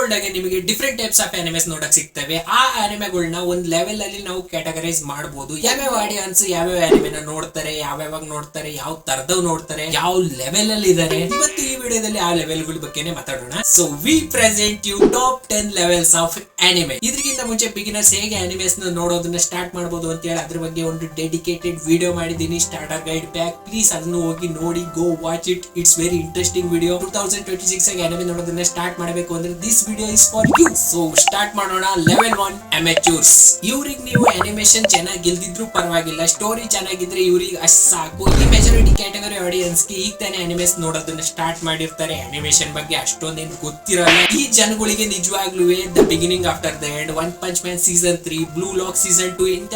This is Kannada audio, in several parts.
ಅನ್ಕೊಂಡಾಗೆ ನಿಮಗೆ ಡಿಫ್ರೆಂಟ್ ಟೈಪ್ಸ್ ಆಫ್ ಅನಿಮೆಸ್ ನೋಡಕ್ ಸಿಗ್ತವೆ. ಆ ಅನಿಮೆಗಳನ್ನ ಒಂದ್ ಲೆವೆಲ್ ಅಲ್ಲಿ ನಾವು ಕ್ಯಾಟಗರೈಸ್ ಮಾಡಬಹುದು. ಯಾವ್ಯಾವ ಆಡಿಯನ್ಸ್ ಯಾವ್ಯಾವ ಅನಿಮೆನ ನೋಡ್ತಾರೆ, ಯಾವ್ಯಾವಾಗ ನೋಡ್ತಾರೆ, ಯಾವ ತರದವ್ ನೋಡ್ತಾರೆ, ಯಾವ ಲೆವೆಲ್ ಅಲ್ಲಿ ಇದಾರೆ, ಇವತ್ತು ಈ ವಿಡಿಯೋದಲ್ಲಿ ಆ ಲೆವೆಲ್ ಗಳ ಬಗ್ಗೆನೇ ಮಾತಾಡೋಣ. So we present you top 10 levels of anime. ಇದಕ್ಕಿಂತ ಮುಂಚೆ ಬಿಗಿನರ್ಸ್ ಹೇಗೆ ಅನಿಮೆಸ್ ನೋಡೋದನ್ನ ಸ್ಟಾರ್ಟ್ ಮಾಡಬಹುದು ಅಂತ ಹೇಳಿ ಅದ್ರ ಬಗ್ಗೆ ಒಂದು ಡೆಡಿಕೇಟೆಡ್ ವಿಡಿಯೋ ಮಾಡಿದೀನಿ, ಸ್ಟಾರ್ಟರ್ ಗೈಡ್ ಪ್ಯಾಕ್. ಪ್ಲೀಸ್ ಅದನ್ನು ಹೋಗಿ ನೋಡಿ, go watch it. It's very interesting video. 2026 ಆಗಿ ಅನಿಮೆ ನೋಡೋದನ್ನ ಸ್ಟಾರ್ಟ್ ಮಾಡಬೇಕು ಅಂದ್ರೆ this video is for you. So start ಮಾಡೋಣ. Level 1 amateurs. ಇವ್ರಿಗೆ ನೀವು ಅನಿಮೇಷನ್ ಚೆನ್ನಾಗಿ ಗೆಲ್ದಿದ್ರು ಪರವಾಗಿಲ್ಲ, ಸ್ಟೋರಿ ಚೆನ್ನಾಗಿದ್ರೆ ಇವ್ರಿಗೆ ಅಷ್ಟು ಸಾಕು. ಈ ಮೆಜಾರಿಟಿ ಕ್ಯಾಟಗರಿ ಆಡಿಯನ್ಸ್ ಗೆ ಈಗ ತಾನೇ ಅನಿಮೇಸ್ ನೋಡೋದನ್ನ ಸ್ಟಾರ್ಟ್ ಮಾಡಿರ್ತಾರೆ, ಅನಿಮೇಷನ್ ಬಗ್ಗೆ ಅಷ್ಟೊಂದೇನು ಗೊತ್ತಿರಲ್ಲ. ಈ ಜನಗಳಿಗೆ ನಿಜವಾಗ್ಲೂ the beginning after the end, one punch man season 3, blue lock season 2 ಇಂತ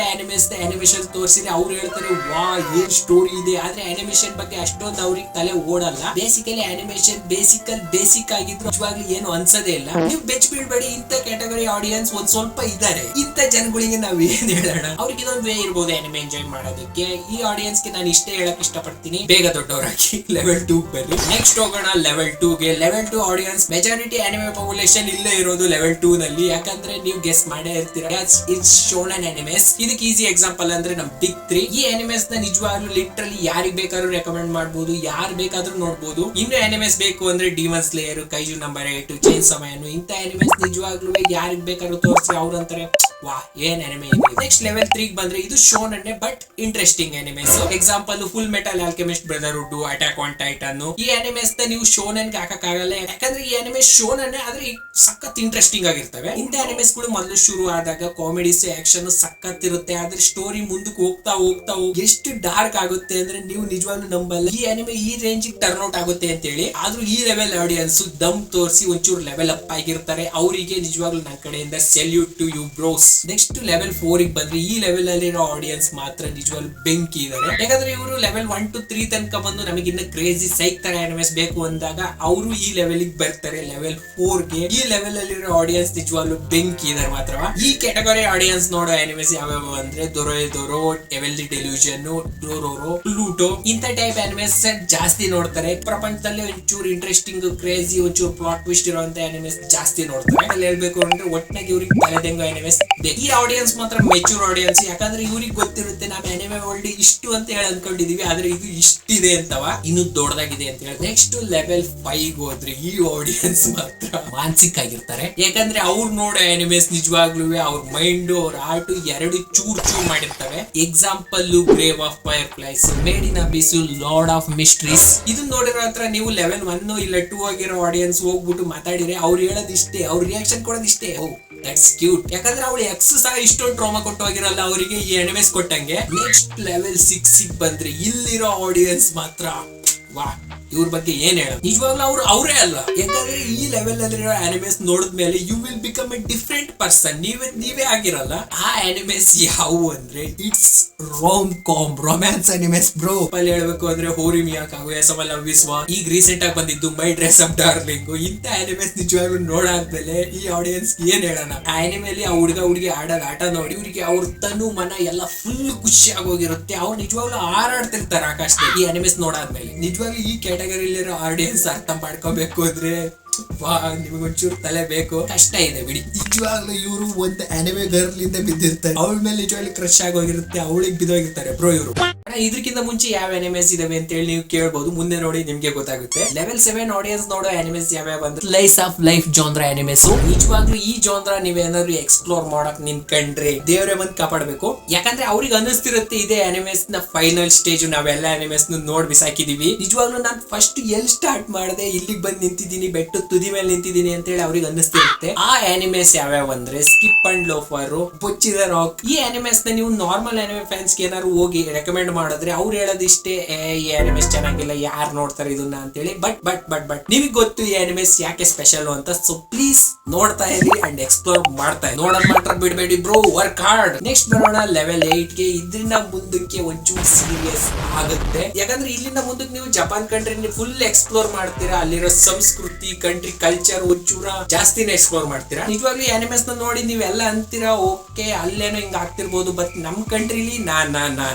ಅನಿಮೇಷನ್ ತೋರಿಸಿದ್ರೆ ಅವ್ರು ಹೇಳ್ತಾರೆ ವಾ ಏನ್ ಸ್ಟೋರಿ ಇದೆ. ಆದ್ರೆ ಅನಿಮೇಷನ್ ಬಗ್ಗೆ ಅಷ್ಟೊಂದು ಅವ್ರಿಗೆ ತಲೆ ಓಡಲ್ಲ. ಬೇಸಿಕಲಿ ಅನಿಮೇಷನ್ ಬೇಸಿಕ್ ಆಗಿದ್ರು ನಿಜವಾಗ್ಲೂ ಏನು ಅನ್ಸದೇ ಇಲ್ಲ. ನೀವು ಬೆಚ್ ಬೀಳ್ಬೇಡಿ, ಇಂತ ಕ್ಯಾಟಗರಿ ಆಡಿಯನ್ಸ್ ಒಂದ್ ಸ್ವಲ್ಪ ಇದಾರೆ. ಇಂತ ಜನಗಳಿಗೆ ನಾವ್ ಏನ್ ಹೇಳೋಣ, ಅವ್ರಿಗೆ ಇದೊಂದು ವೇ ಇರ್ಬೋದು ಅನಿಮೆ ಎಂಜಾಯ್ ಮಾಡೋದಕ್ಕೆ. ಈ ಆಡಿಯನ್ಸ್ ಗೆ ನಾನು ಇಷ್ಟೇ ಹೇಳಕ್ ಇಷ್ಟಪಡ್ತೀನಿ, ಬೇಗ ದೊಡ್ಡವರಾಗಿ ಲೆವೆಲ್ 2 ಬರ್ರಿ. ನೆಕ್ಸ್ಟ್ ಹೋಗೋಣ ಲೆವೆಲ್ 2 ಗೆ. Level 2 audience majority anime population ಇಲ್ಲೇ ಇರೋದು ಲೆವೆಲ್ 2 ನಲ್ಲಿ. ಯಾಕಂದ್ರೆ ನೀವು ಗೆಸ್ ಮಾಡೇ ಇರ್ತೀರಾ, ಇಟ್ಸ್ ಶೋನನ್ ಅನಿಮೇಸ್. ಇದಕ್ಕೆ ಈಸಿ ಎಕ್ಸಾಂಪಲ್ ಅಂದ್ರೆ ನಮ್ ಬಿಗ್ 3. ಈ ಅನಿಮೇಸ್ ನ ನಿಜವಾಗ್ಲೂ ಲಿಟ್ರಲಿ ಯಾರಿಗ್ ಬೇಕಾದ್ರೂ ರೆಕಮೆಂಡ್ ಮಾಡಬಹುದು, ಯಾರು ಬೇಕಾದ್ರೂ ನೋಡಬಹುದು. ಇನ್ನು ಅನಿಮೇಸ್ ಬೇಕು ಅಂದ್ರೆ Demon Slayer, Kaiju number 8, Chainsaw Man ಇಂತ ಅನಿಮೇಸ್ ನಿಜವಾಗ್ಲೂ ಯಾರಿಗ್ ಬೇಕಾದ್ರೂ ತೋರಿಸಿ ಅವ್ರಂತಾರೆ ವಾ ಏನ್ ಅನಿಮೆ ಇದೆ. ನೆಕ್ಸ್ಟ್ ಲೆವೆಲ್ 3 ಬಂದ್ರೆ ಇದು ಶೋನನ್ನೇ but interesting animes. Example Fullmetal Alchemist Brotherhood, Attack on Titan. ಈ ಅನಿಮೇಸ್ ನ ನೀವು ಶೋನನ್ ಹಾಕಕ್ ಆಗಲ್ಲ, ಯಾಕಂದ್ರೆ ಈ ಅನಿಮೇಸ್ ಶೋನನ್ನೇ ಆದ್ರೆ ಸಖತ್ ಇಂಟ್ರೆಸ್ಟಿಂಗ್ ಆಗಿರ್ತವೆ. ಇಂತ ಅನಿಮೇಸ್ ಗಳು ಮೊದಲು ಶುರು ಆದಾಗ ಕಾಮಿಡೀಸ್ ಆಕ್ಷನ್ ಸಖತ್ ಇರುತ್ತೆ. ಆದ್ರೆ ಸ್ಟೋರಿ ಮುಂದಕ್ಕೆ ಹೋಗ್ತಾ ಎಷ್ಟು ಡಾರ್ಕ್ ಆಗುತ್ತೆ ಅಂದ್ರೆ ನೀವು ನಿಜವಾಗ್ಲೂ ನಂಬಲ್ಲ ಈ ಅನಿಮೆ ಈ ರೇಂಜ್ ಟರ್ನ್ ಔಟ್ ಆಗುತ್ತೆ ಅಂತ ಹೇಳಿ. ಆದ್ರೂ ಈ ಲೆವೆಲ್ ಆಡಿಯನ್ಸ್ ದಮ್ ತೋರಿಸಿ ಒಂಚೂರು ಲೆವೆಲ್ ಅಪ್ ಆಗಿರ್ತಾರೆ. ಅವರಿಗೆ ನಿಜವಾಗ್ಲೂ ನನ್ನ ಕಡೆಯಿಂದ salute to you bros. Next level 4 ಗೆ ಬಂದ್ರೆ ಈ ಲೆವೆಲ್ ಅಲ್ಲಿರೋ ಆಡಿಯನ್ಸ್ ಮಾತ್ರ ನಿಜವಾಗ್ಲೂ ಬೆಂಕಿ ಇದಾರೆ. ಯಾಕಂದ್ರೆ ಇವರು ಲೆವೆಲ್ 1 to 3 ತನಕ ಬಂದು ನಮಗೆ ಇನ್ನ ಕ್ರೇಜಿ ಸೈಕ್ ತರ ಅನಿಮೇಸ್ ಬೇಕು ಅಂದಾಗ ಅವರು ಈ ಲೆವೆಲ್ ಗೆ ಬರ್ತಾರೆ. ಲೆವೆಲ್ 4 ಗೆ ಈ ಲೆವೆಲ್ ಅಲ್ಲಿರೋ ಆಡಿಯನ್ಸ್ ನಿಜವಾಗ್ಲೂ ಬೆಂಕಿ ಇದಾರೆ ಮಾತ್ರ. ಈ ಕ್ಯಾಟಗರಿ ಆಡಿಯನ್ಸ್ ನೋಡೋ ಅನಿಮೇಸ್ ಯಾವ್ಯಾವ ಅಂದ್ರೆ ದೊರೊ, ಎವೆಲ್ದಿ ಡೆಲ್ಯೂಷನ್, ಡೋರೋರೋ, ಪ್ಲೂಟೋ ಇಂತ ಟೈಪ್ ಅನಿಮೇಸ್ ಜಾಸ್ತಿ ನೋಡ್ತಾರೆ. ಪ್ರಪಂಚದಲ್ಲಿ ಒಂಚೂರು ಇಂಟ್ರೆಸ್ಟಿಂಗ್ ಕ್ರೇಜಿ ಒಂಚೂರು ಪ್ಲಾಟ್ ಟ್ವಿಸ್ಟ್ ಇರುವಂತ ಅನಿಮೇಸ್ ಜಾಸ್ತಿ ನೋಡ್ತಾರೆ. ಅಲ್ಲಿ ಹೇಳ್ಬೇಕು ಅಂದ್ರೆ ಒಟ್ಟಿನಾಗಿ ಇವ್ರಿಗೆ ತಲೆದಂಗ ಅನಿಮೇಸ್. ಈ ಆಡಿಯನ್ಸ್ ಮಾತ್ರ ಮೆಚೂರ್ ಆಡಿಯನ್ಸ್, ಯಾಕಂದ್ರೆ ಇವ್ರಿಗೆ ಗೊತ್ತಿರುತ್ತೆ ನಾವು ಅನಿಮೆ ವರ್ಲ್ಡ್ ಇಷ್ಟು ಅಂತ ಹೇಳಿ ಅನ್ಕೊಂಡಿದೀವಿ, ಆದ್ರೆ ಇದು ಇಷ್ಟಿದೆ ಅಂತವ, ಇನ್ನು ದೊಡ್ಡದಾಗಿದೆ ಅಂತ ಹೇಳಿ. ನೆಕ್ಸ್ಟ್ ಲೆವೆಲ್ 5 ಹೋದ್ರೆ ಈ ಆಡಿಯನ್ಸ್ ಮಾತ್ರ ಮಾನಸಿಕ ಆಗಿರ್ತಾರೆ. ಯಾಕಂದ್ರೆ ಅವ್ರು ನೋಡೋ ಅನಿಮೇಸ್ ನಿಜವಾಗ್ಲೂ ಅವ್ರ ಮೈಂಡ್ ಅವ್ರ ಆರ್ಟ್ ಎರಡು ಚೂರ್ ಮಾಡಿರ್ತವೆ. Example Grave of Fireflies, Made in Abyss, Lord of Mysteries. ಇದನ್ನ ನೋಡಿರೋ ಹತ್ರ ನೀವು ಲೆವೆಲ್ 1 ಇಲ್ಲ 2 ಆಗಿರೋ ಆಡಿಯನ್ಸ್ ಹೋಗ್ಬಿಟ್ಟು ಮಾತಾಡಿದ್ರೆ ಅವ್ರು ಹೇಳೋದಿಷ್ಟೇ, ಅವ್ರ ರಿಯಾಕ್ಷನ್ ಕೊಡೋದಿಷ್ಟೇ, ಓ ದಟ್ಸ್ ಕ್ಯೂಟ್. ಯಾಕಂದ್ರೆ ಅವಳು ಎಕ್ಸ್ ಸಹ ಇಷ್ಟೊಂದು ಟ್ರಾಮಾ ಕೊಟ್ಟು ಹೋಗಿರಲ್ಲ ಅವರಿಗೆ ಈ ಅನಿಮೇಸ್ ಕೊಟ್ಟಂಗೆ. ನೆಕ್ಸ್ಟ್ ಲೆವೆಲ್ 6 ಬಂದ್ರೆ ಇಲ್ಲಿರೋ ಆಡಿಯನ್ಸ್ ಮಾತ್ರ ವಾ ಇವ್ರ ಬಗ್ಗೆ ಏನ್ ಹೇಳ, ನಿಜವಾಗ್ಲೂ ಅವರೇ ಅಲ್ಲ. ಯಾಕಂದ್ರೆ ಈ ಲೆವೆಲ್ ಅಲ್ಲಿರೋ ಅನಿಮೇಸ್ ನೋಡಿದ್ಮೇಲೆ you will become a different person. ನೀವೇ ಆಗಿರಲ್ಲ. ಆ ಅನಿಮೇಸ್ ಯಾವ ಅಂದ್ರೆ ಇಟ್ಸ್ ರೊಮ್ಯಾನ್ಸ್ ಅನಿಮೇಸ್ ಬ್ರೋ. ಅಲ್ಲಿ ಹೇಳ್ಬೇಕು ಅಂದ್ರೆ ಹೋರಿ ಮಿಯಾ ಕಾಗುಯಾ ಸಮಾ ಲವ್ ವಿಸ್ವಾ, ಈಗ ರೀಸೆಂಟ್ ಆಗಿ ಬಂದಿದ್ದು ಮೈ ಡ್ರೆಸ್ ಅಪ್ ಡಾರ್ಲಿಂಗ್. ಇಂತ ಅನಿಮೇಸ್ ನಿಜವಾಗ್ಲೂ ನೋಡಾದ್ಮೇಲೆ ಈ ಆಡಿಯನ್ಸ್ ಏನ್ ಹೇಳೋಣ. ಆ ಅನಿಮೆಲಿ ಆ ಹುಡುಗಿ ಆಡೋದ್ ಆಟ ನೋಡಿ ಇವ್ರಿಗೆ ಅವ್ರ ತನು ಮನ ಎಲ್ಲ ಫುಲ್ ಖುಷಿ ಆಗೋಗಿರುತ್ತೆ. ಅವ್ರು ನಿಜವಾಗ್ಲೂ ಹಾರಾಡ್ತಿರ್ತಾರೆ ಆಕಾಶದಲ್ಲಿ ಈ ಅನಿಮೇಸ್ ನೋಡಾದ್ಮೇಲೆ. ನಿಜವಾಗ್ಲೂ ಈ ಕ್ಯಾಟಗರಿಲಿರೋ ಆಡಿಯನ್ಸ್ ಅರ್ಥ ಮಾಡ್ಕೋಬೇಕು ಅಂದ್ರೆ ನಿಮಗೊಂಚೂರು ತಲೆ ಬೇಕು, ಕಷ್ಟ ಇದೆ ಬಿಡಿ. ನಿಜವಾಗ್ಲೂ ಇವರು ಒಂದು ಅನಿಮೆ ಗರ್ಲ್ ಇಂದ ಬಿದ್ದಿರ್ತಾರೆ, ಅವಳ ಮೇಲೆ ನಿಜವಾಗ್ಲೂ ಕ್ರಶ್ ಆಗೋಗಿರುತ್ತೆ, ಅವಳಿಗೆ ಬಿದ್ದೋಗಿರ್ತಾರೆ ಬ್ರೋ ಇವರು. ಇದಕ್ಕಿಂತ ಮುಂಚೆ ಯಾವ ಅನಿಮೇಸ್ ಇದಾವೆ ಅಂತ ಹೇಳಿ ನೀವು ಕೇಳ್ಬಹುದು, ಮುಂದೆ ನೋಡಿ ನಿಮ್ಗೆ ಗೊತ್ತಾಗುತ್ತೆ. ಲೆವೆಲ್ 7 ಆಡಿಯನ್ಸ್ ನೋಡೋ ಅನಿಮೇಸ್ ಯಾವ್ಯಾವ ಅಂದ್ರೆ ಸ್ಲೈಸ್ ಆಫ್ ಲೈಫ್ ಜಾನ್ರಾ ಅನಿಮೇಸ್. ನಿಜವಾಗ್ಲೂ ಈ ಜಾನ್ರಾ ನೀವೇನಾದ್ರು ಎಕ್ಸ್ಪ್ಲೋರ್ ಮಾಡಕ್ ನಿಂತ್ಕೊಂಡ್ರೆ ದೇವರೇ ಬಂದ್ ಕಾಪಾಡ್ಬೇಕು. ಯಾಕಂದ್ರೆ ಅವ್ರಿಗೆ ಅನಿಸ್ತಿರುತ್ತೆ ಇದೇ ಅನಿಮೇಸ್ ನ ಫೈನಲ್ ಸ್ಟೇಜ್, ನಾವೆಲ್ಲ ಅನಿಮೇಸ್ ನೋಡ್ ಬಿಸಾಕಿದೀವಿ. ನಿಜವಾಗ್ಲೂ ನಾನು ಫಸ್ಟ್ ಎಲ್ಲಿ ಸ್ಟಾರ್ಟ್ ಮಾಡಿದೆ ಇಲ್ಲಿಗೆ ಬಂದ್ ನಿಂತಿದ್ದೀನಿ, ಬೆಟ್ಟ ತುದಿ ಮೇಲೆ ನಿಂತಿದ್ದೀನಿ ಅಂತ ಹೇಳಿ ಅವ್ರಿಗೆ ಅನ್ನಿಸ್ತಿರುತ್ತೆ. ಆ ಅನಿಮೇಸ್ ಯಾವ್ಯಾವ ಅಂದ್ರೆ ಸ್ಕಿಪ್ ಅಂಡ್ ಲೋಫರ್, ಬೊಚ್ಚಿದ ರಾಕ್. ಈ ಅನಿಮೇಸ್ ನ ನೀವು ನಾರ್ಮಲ್ ಅನಿಮೆ ಫ್ಯಾನ್ಸ್ ಗೆ ಏನಾದ್ರು ಹೋಗಿ ರೆಕಮೆಂಡ್ ಮಾಡಿದ್ರೆ ಅವ್ರು ಹೇಳೋದಿಷ್ಟೇ, ಈ ಅನಿಮೇಸ್ ಚೆನ್ನಾಗಿಲ್ಲ, ಯಾರು ನೋಡ್ತಾರೆ ಇದನ್ನ ಅಂತ ಹೇಳಿ. ಬಟ್ ನಿಮಗೆ ಗೊತ್ತು ಈ ಅನಿಮೇಸ್ ಯಾಕೆ ಸ್ಪೆಷಲ್ ಅಂತ. ಸೊ ಪ್ಲೀಸ್ ನೋಡ್ತಾ ಇರಿ ಅಂಡ್ ಎಕ್ಸ್ಪ್ಲೋರ್ ಮಾಡ್ತಾ ಇರಿ, ನೋಡೋದ್ ಮಾತ್ರ ಬಿಡಬೇಡಿ ಬ್ರೋ, ವರ್ಕ್ ಹಾರ್ಡ್. ನೆಕ್ಸ್ಟ್ ಬರೋಣ ಲೆವೆಲ್ 8 ಗೆ. ಇದರಿಂದ ಮುಂದಕ್ಕೆ ಒಂಚೂರು ಸೀರಿಯಸ್ ಆಗುತ್ತೆ. ಯಾಕಂದ್ರೆ ಇಲ್ಲಿಂದ ಮುಂದಕ್ಕೆ ನೀವು ಜಪಾನ್ ಕಂಟ್ರಿ ಫುಲ್ ಎಕ್ಸ್ಪ್ಲೋರ್ ಮಾಡ್ತೀರಾ, ಅಲ್ಲಿರೋ ಸಂಸ್ಕೃತಿ ಕಂಟ್ರಿ ಕಲ್ಚರ್ ಒಂಚೂರ ಜಾಸ್ತಿನೇ ಎಕ್ಸ್ಪ್ಲೋರ್ ಮಾಡ್ತೀರಾ. ನಿಜವಾಗ್ಲೂ ಆನಿಮೆಸ್ ನ ನೋಡಿ ನೀವೆಲ್ಲ ಅಂತೀರಾ ಓಕೆ ಅಲ್ಲೇನೋ ಹಿಂಗ ಆಗ್ತಿರ್ಬೋದು, ಬಟ್ ನಮ್ ಕಂಟ್ರಿಲಿ ನಾನ್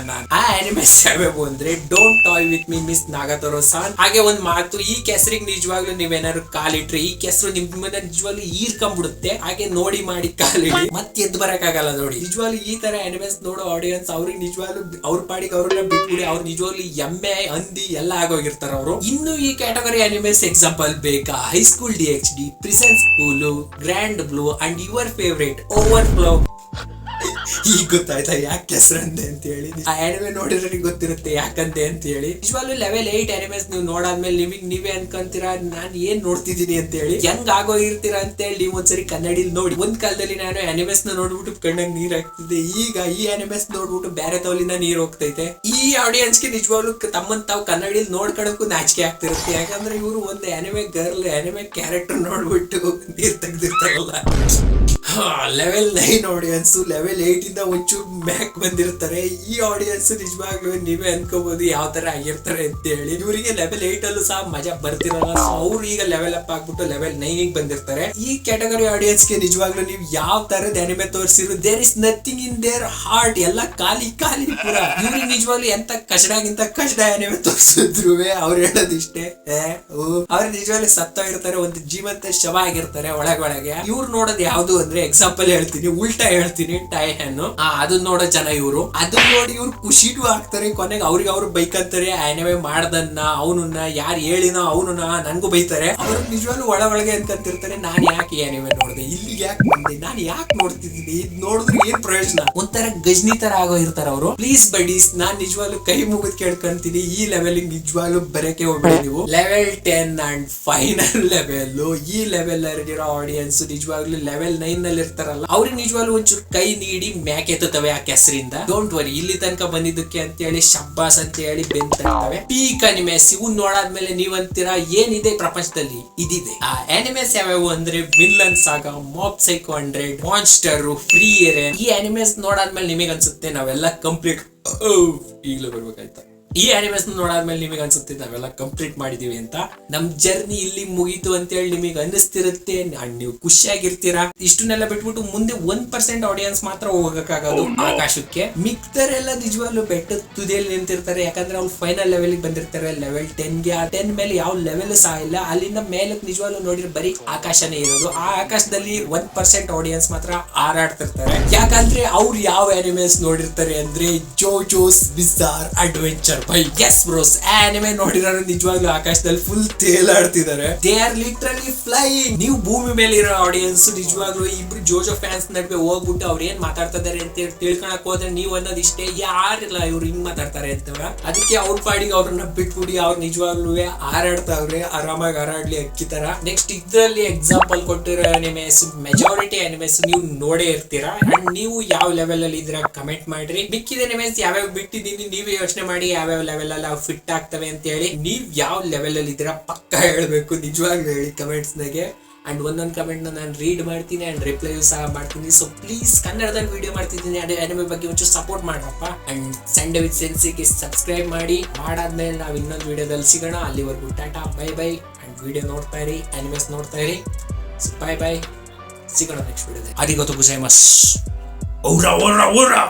ಆ ಆನಿಮೆಸ್ ಯಾವ್ಯಾವು ಅಂದ್ರೆ Don't Toy with Me Miss Nagatoro san. ಹಾಗೆ ಒಂದ್ ಮಾತು, ಈ ಕೆಸರಿಗೆ ನಿಜವಾಗ್ಲೂ ನೀವೇನಾದ್ರು ಕಾಲಿಟ್ರೆ ಈ ಕೆಸರು ನಿಮ್ಮನ್ನ ನಿಜವಾಗ್ಲೂ ಈರ್ಕೊಂಡ್ಬಿಡುತ್ತೆ. ಹಾಗೆ ನೋಡಿ ಮಾಡಿ ಕಾಲಿಡಿ ಮತ್ತೆ ಎದ್ದು ಬರಕ್ಕಾಗಲ್ಲ ನೋಡಿ. ನಿಜವಾಗ್ಲೂ ಈ ತರ ಆನಿಮೆಸ್ ನೋಡೋ ಆಡಿಯನ್ಸ್ ಅವ್ರಿಗೆ ನಿಜವಾಗ್ಲೂ ಅವ್ರ ಪಾಡಿಗೆ ಅವ್ರನ್ನ ಬಿಟ್ಬಿಡಿ, ಅವ್ರು ನಿಜವಾಗ್ಲೂ ಎಮ್ಮೆ ಹಂದಿ ಎಲ್ಲ ಆಗೋಗಿರ್ತಾರ ಅವರು. ಇನ್ನು ಈ ಕ್ಯಾಟಗರಿ ಆನಿಮೆಸ್ ಎಕ್ಸಾಂಪಲ್ ಬೇಕಾ? High school DxD, prison school, grand blue and your favourite overflow. ಈಗ ಗೊತ್ತಾಯ್ತಾ ಯಾಕೆ ಹೆಸರಂದೆ ಅಂತ ಹೇಳಿ? ಆ ಆನಿಮೆ ನೋಡಿದ್ರೆ ಗೊತ್ತಿರುತ್ತೆ ಯಾಕಂತೆ ಅಂತ ಹೇಳಿ. ನಿಜವಾಗ್ಲೂ ಲೆವೆಲ್ 8 ಆನಿಮೆಸ್ ನೀವು ನೋಡಾದ್ಮೇಲೆ ನೀವೇ ಅನ್ಕೊಂತೀರಾ ನಾನ್ ಏನ್ ನೋಡ್ತಿದೀನಿ ಅಂತ ಹೇಳಿ, ಹೆಂಗ್ ಆಗೋಗಿರ್ತೀರಾ ಅಂತ ಹೇಳಿ ನೀವು ಒಂದ್ಸರಿ ಕನ್ನಡಿಲಿ ನೋಡಿ. ಒಂದ್ ಕಾಲದಲ್ಲಿ ನಾನು ಆನಿಮೆಸ್ ನ ನೋಡ್ಬಿಟ್ಟು ಕಣ್ಣಾಗ ನೀರ್ ಹಾಕ್ತಿದ್ದೆ, ಈಗ ಈ ಆನಿಮೆಸ್ ನೋಡ್ಬಿಟ್ಟು ಬೇರೆ ತವಲಿನ ನೀರ್ ಹೋಗ್ತೈತೆ. ಈ ಆಡಿಯನ್ಸ್ ಗೆ ನಿಜವಾಗ್ಲೂ ತಮ್ಮನ್ ತಾವು ಕನ್ನಡಿಲಿ ನೋಡ್ಕೊಳಕ್ಕೂ ನಾಚಿಕೆ ಆಗ್ತಿರುತ್ತೆ. ಯಾಕಂದ್ರೆ ಇವರು ಒಂದು ಆನಿಮೆ ಗರ್ಲ್ ಆನಿಮೆ ಕ್ಯಾರೆಕ್ಟರ್ ನೋಡ್ಬಿಟ್ಟು ನೀರ್ ತೆಗ್ದಿರ್ತಾರಲ್ಲ. ಲೆವೆಲ್ 9 ಆಡಿಯನ್ಸ್ ಲೆವೆಲ್ 8 ಇಂದ ಒಂಚೂರು ಮ್ಯಾಕ್ ಬಂದಿರ್ತಾರೆ. ಈ ಆಡಿಯನ್ಸ್ ನಿಜವಾಗ್ಲೂ ನೀವೇ ಅನ್ಕೋಬಹುದು ಯಾವ ತರ ಆಗಿರ್ತಾರೆ ಅಂತ ಹೇಳಿ. ಇವರಿಗೆ ಲೆವೆಲ್ 8 ಅಲ್ಲೂ ಸಹ ಮಜಾ ಬರ್ತಿರಲ್ಲ, ಅವ್ರು ಈಗ ಲೆವೆಲ್ ಅಪ್ ಆಗ್ಬಿಟ್ಟು ಲೆವೆಲ್ 9 ಬಂದಿರ್ತಾರೆ. ಈ ಕ್ಯಾಟಗರಿ ಆಡಿಯನ್ಸ್ ಗೆ ನಿಜವಾಗ್ಲೂ ನೀವು ಯಾವ ತರದ ಅನಿಮೆ ತೋರಿಸಿದ್ರು there is nothing in their heart, ಎಲ್ಲ ಖಾಲಿ ಖಾಲಿ ಪೂರ. ಇವ್ರಿಗೆ ನಿಜವಾಗ್ಲೂ ಎಂತ ಕಷ್ಟಗಿಂತ ಕಷ್ಟ ಅನಿಮೆ ತೋರಿಸಿದ್ರು ಅವ್ರು ಹೇಳೋದಿಷ್ಟೇ, ಅವ್ರು ನಿಜವಾಗ್ಲೂ ಸತ್ತೋಗಿರ್ತಾರೆ, ಒಂದು ಜೀವಂತ ಶವ ಆಗಿರ್ತಾರೆ ಒಳಗೊಳಗೆ. ಇವ್ರು ನೋಡೋದು ಯಾವ್ದು ಅಂದ್ರೆ ಎಕ್ಸಾಂಪಲ್ ಹೇಳ್ತೀನಿ, ಉಲ್ಟಾ ಹೇಳ್ತೀನಿ, ಟೈಹನ್ನು ಅದನ್ನ ನೋಡೋ ಜನ ಇವರು. ಅದನ್ನ ನೋಡಿ ಇವ್ರು ಖುಷಿನೂ ಆಗ್ತಾರೆ, ಕೊನೆಗೆ ಅವ್ರಿಗೆ ಅವ್ರು ಬೈಕಂತಾರೆ ಆನಿಮೆ ಮಾಡ್ದನ್ನ ಅವನನ್ನ ಯಾರು ಹೇಳಿನೋ ಅವನನ್ನ ನನ್ಗೂ ಬೈತಾರೆ. ಅವ್ರು ನಿಜವಾಗ್ಲೂ ಒಳಗೆ ಅನ್ಕಂತಿರ್ತಾರೆ ನಾನ್ ಯಾಕೆ ಆನಿಮೆ ನೋಡಿದೆ, ಇಲ್ಲಿ ಯಾಕೆ ಬಂದೆ, ನಾನ್ ಯಾಕೆ ನೋಡ್ತಿದ್ದೀನಿ, ಇದ್ ನೋಡಿದ್ರೆ ಏನ್ ಪ್ರಯೋಜನ, ಒಂಥರ ಗಜ್ನಿ ತರ ಆಗೋ ಇರ್ತಾರ ಅವರು. ಪ್ಲೀಸ್ ಬಡೀಸ್ ನಾನ್ ನಿಜವಾಗ್ಲೂ ಕೈ ಮುಗಿದ್ ಕೇಳ್ಕೊಂತೀನಿ, ಈ ಲೆವೆಲ್ ನಿಜವಾಗ್ಲೂ ಬರಕ್ಕೆ ಹೋಗ್ಬೇಡಿ ನೀವು. Level 10 and final level. ಈ ಲೆವೆಲ್ ಇರೋ ಆಡಿಯನ್ಸ್ ನಿಜವಾಗ್ಲೂ ಲೆವೆಲ್ 9 ನಲ್ಲಿ ಇರ್ತಾರಲ್ಲ, ಅವ್ರಿಗೆ ನಿಜವಾಗ್ಲೂ ಒಂಚೂರು ಕೈ ನೀಡಿ ಮ್ಯಾಕ್ ಎತ್ತುತ್ತವೆ ಆ ಕೆಸರಿಂದ. ಡೋಂಟ್ ವರಿ, ಇಲ್ಲಿ ತನಕ ಬಂದಿದ್ದಕ್ಕೆ ಅಂತ ಹೇಳಿ ಶಬ್ಬಾಸ್ ಅಂತ ಹೇಳಿ ಬೆಂತವೆ. ಪೀಕ್ ಅನಿಮೆಸ್ ಇವ್ ನೋಡಾದ್ಮೇಲೆ ನೀವಂತೀರಾ ಏನಿದೆ ಪ್ರಪಂಚದಲ್ಲಿ ಇದಿದೆ. ಆ ಅನಿಮೆಸ್ ಯಾವ್ಯಾವು ಅಂದ್ರೆ Vinland Saga, Mob Psycho 100, Monster, Frieren. ಈ ಅನಿಮೆಸ್ ನೋಡಾದ್ಮೇಲೆ ನಿಮಗೆ ಅನ್ಸುತ್ತೆ ನಾವೆಲ್ಲ ಕಂಪ್ಲೀಟ್ ಈಗಲೂ ಬರ್ಬೇಕಾಯ್ತಾ. ಈ ಅನಿಮೆಸ್ ನೋಡಾದ್ಮೇಲೆ ನಿಮಗೆ ಅನ್ಸುತ್ತೆ ನಾವೆಲ್ಲ ಕಂಪ್ಲೀಟ್ ಮಾಡಿದೀವಿ ಅಂತ, ನಮ್ ಜರ್ನಿ ಇಲ್ಲಿ ಮುಗೀತು ಅಂತ ಹೇಳಿ ನಿಮಗೆ ಅನ್ನಿಸ್ತಿರುತ್ತೆ, ನೀವು ಖುಷಿಯಾಗಿರ್ತೀರಾ. ಇಷ್ಟನ್ನೆಲ್ಲ ಬಿಟ್ಬಿಟ್ಟು ಮುಂದೆ 1% ಆಡಿಯನ್ಸ್ ಮಾತ್ರ ಹೋಗಕ್ಕಾಗೋದು ಆಕಾಶಕ್ಕೆ. ಮಿಕ್ತರೆಲ್ಲ ನಿಜವಾಗ್ಲೂ ಬೆಟ್ಟದ ತುದಿಯಲ್ಲಿ ನಿಂತಿರ್ತಾರೆ, ಯಾಕಂದ್ರೆ ಅವ್ರು ಫೈನಲ್ ಲೆವೆಲ್ ಬಂದಿರ್ತಾರೆ ಲೆವೆಲ್ 10ಗೆ. ಆ 10 ಮೇಲೆ ಯಾವ ಲೆವೆಲ್ ಸಹ ಇಲ್ಲ, ಅಲ್ಲಿಂದ ಮೇಲೆ ನಿಜವಾಗ್ಲೂ ನೋಡಿದ್ರೆ ಬರೀ ಆಕಾಶನೇ ಇರೋದು. ಆ ಆಕಾಶದಲ್ಲಿ 1% ಆಡಿಯನ್ಸ್ ಮಾತ್ರ ಹಾರಾಡ್ತಿರ್ತಾರೆ, ಯಾಕಂದ್ರೆ ಅವ್ರು ಯಾವ ಅನಿಮೆಸ್ ನೋಡಿರ್ತಾರೆ ಅಂದ್ರೆ JoJo's Bizarre Adventure. Yes bros, anime ನೋಡಿರೋರು ನಿಜವಾಗ್ಲೂ ಆಕಾಶದಲ್ಲಿ ಫುಲ್ ತೇಲಾಡ್ತಿದ್ದಾರೆ. They are literally flying. ನೀವು ಭೂಮಿ ಮೇಲೆ ಇರೋ ಆಡಿಯನ್ಸ್ ನಿಜವಾಗ್ಲೂ ಇಬ್ರು ಜೋಜೋ ಫ್ಯಾನ್ಸ್ ನಡುವೆ ಹೋಗ್ಬಿಟ್ಟು ಅವ್ರು ಏನ್ ಮಾತಾಡ್ತಿದ್ದಾರೆ ಅಂತ ತಿಳ್ಕೊಳಕ್ ಹೋದ್ರೆ ನೀವು ಅನ್ನೋದು ಇಷ್ಟೇ, ಯಾರಿಲ್ಲ ಇವ್ರು ಹಿಂಗ್ ಮಾತಾಡ್ತಾರೆ ಅಂತ. ಅದಕ್ಕೆ ಅವ್ರ ಪಾಡಿಗೆ ಅವ್ರನ್ನ ಬಿಟ್ಬಿಡಿ, ಅವ್ರು ನಿಜವಾಗ್ಲೂ ಹಾರಾಡ್ತಾವ್ರೆ, ಆರಾಮಾಗಿ ಹಾರಾಡ್ಲಿ ಅಕ್ಕಿ ತರ. ನೆಕ್ಸ್ಟ್ ಇದ್ರಲ್ಲಿ ಎಕ್ಸಾಂಪಲ್ ಕೊಟ್ಟಿರೋ ಅನಿಮೆಸ್ ಮೆಜಾರಿಟಿ ಅನಿಮೆಸ್ ನೀವು ನೋಡೇ ಇರ್ತೀರಾ. ಅಂಡ್ ನೀವು ಯಾವ ಲೆವೆಲ್ ಅಲ್ಲಿ ಇದ್ರ ಕಮೆಂಟ್ ಮಾಡ್ರಿ. ಮಿಕ್ಕಿದ ಅನಿಮೆಸ್ ಯಾವ್ಯಾವ ಬಿಟ್ಟಿದ್ದೀನಿ ನೀವೇ ಯೋಚನೆ ಮಾಡಿ ಯಾವ್ಯಾವ ಲೆವೆಲ್ ಅಲ್ಲಿ ಅವು ಫಿಟ್ ಆಗ್ತವೆ ಅಂತ ಹೇಳಿ. ನೀವ್ ಯಾವ ಲೆವೆಲ್ ಅಲ್ಲಿ ಇದ್ದೀರಾ ಪಕ್ಕ ಹೇಳ್ಬೇಕು, ನಿಜವಾಗ್ಲೂ ಹೇಳಿ ಕಮೆಂಟ್ಸ್ ನಾಗೆ. ಅಂಡ್ ಒಂದೊಂದು ಕಮೆಂಟ್ ನಾನು ರೀಡ್ ಮಾಡ್ತೀನಿ ಅಂಡ್ ರಿಪ್ಲೈ ಸಹ ಮಾಡ್ತೀನಿ. ಸೊ ಪ್ಲೀಸ್ ಕನ್ನಡದಲ್ಲಿ ವಿಡಿಯೋ ಮಾಡ್ತಿದ್ದೀನಿ, ಅನಿಮೆ ಬಗ್ಗೆ ಒಂಚೂರು ಸಪೋರ್ಟ್ ಮಾಡಪ್ಪ. ಅಂಡ್ ಸಂಡೇ ವಿತ್ ಸೆನ್ಸಿಗೆ ಸಬ್ಸ್ಕ್ರೈಬ್ ಮಾಡಿ. ಮಾಡಾದ್ಮೇಲೆ ನಾವು ಇನ್ನೊಂದು ವಿಡಿಯೋದಲ್ಲಿ ಸಿಗೋಣ. ಅಲ್ಲಿವರೆಗೂ tata bye bye. And video ನೋಡ್ತಾ ಇರಿ, ಅನಿಮೆಸ್ ನೋಡ್ತಾ ಇರಿ. ಬೈ ಬೈ, ಸಿಗೋಣ ನೆಕ್ಸ್ಟ್ ವಿಡಿಯೋದಲ್ಲಿ. ಅರಿಗೊತ್ತು ಗುಸೈಮಸ್. ಓರಾ ಓರಾ ಓರಾ.